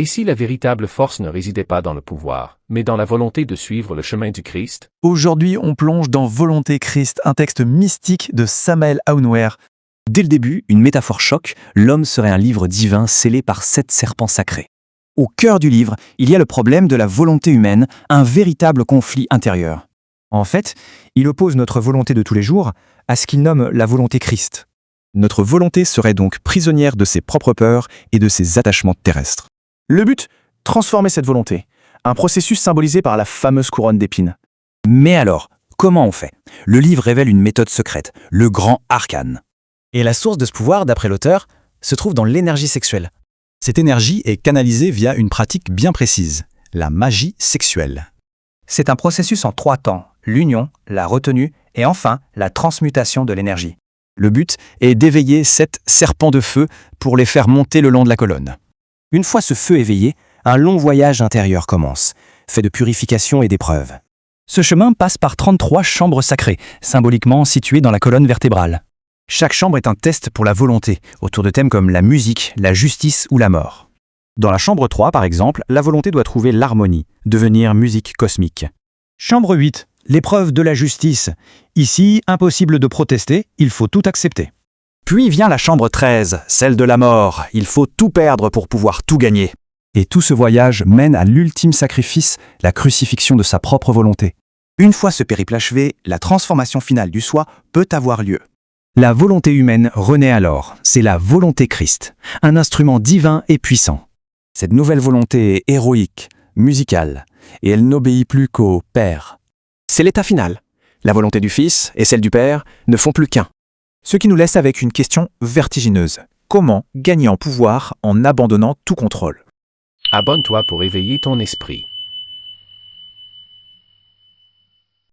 Et si la véritable force ne résidait pas dans le pouvoir, mais dans la volonté de suivre le chemin du Christ? Aujourd'hui, on plonge dans Volonté Christ, un texte mystique de Samael Aunwer. Dès le début, une métaphore choque, l'homme serait un livre divin scellé par 7 serpents sacrés. Au cœur du livre, il y a le problème de la volonté humaine, un véritable conflit intérieur. En fait, il oppose notre volonté de tous les jours à ce qu'il nomme la volonté Christ. Notre volonté serait donc prisonnière de ses propres peurs et de ses attachements terrestres. Le but, transformer cette volonté. Un processus symbolisé par la fameuse couronne d'épines. Mais alors, comment on fait? Le livre révèle une méthode secrète, le grand arcane. Et la source de ce pouvoir, d'après l'auteur, se trouve dans l'énergie sexuelle. Cette énergie est canalisée via une pratique bien précise, la magie sexuelle. C'est un processus en 3 temps, l'union, la retenue et enfin la transmutation de l'énergie. Le but est d'éveiller 7 serpents de feu pour les faire monter le long de la colonne. Une fois ce feu éveillé, un long voyage intérieur commence, fait de purification et d'épreuves. Ce chemin passe par 33 chambres sacrées, symboliquement situées dans la colonne vertébrale. Chaque chambre est un test pour la volonté, autour de thèmes comme la musique, la justice ou la mort. Dans la chambre 3, par exemple, la volonté doit trouver l'harmonie, devenir musique cosmique. Chambre 8, l'épreuve de la justice. Ici, impossible de protester, il faut tout accepter. Puis vient la chambre 13, celle de la mort. Il faut tout perdre pour pouvoir tout gagner. Et tout ce voyage mène à l'ultime sacrifice, la crucifixion de sa propre volonté. Une fois ce périple achevé, la transformation finale du soi peut avoir lieu. La volonté humaine renaît alors, c'est la volonté Christ, un instrument divin et puissant. Cette nouvelle volonté est héroïque, musicale, et elle n'obéit plus qu'au Père. C'est l'état final. La volonté du Fils et celle du Père ne font plus qu'un. Ce qui nous laisse avec une question vertigineuse. Comment gagner en pouvoir en abandonnant tout contrôle? Abonne-toi pour éveiller ton esprit.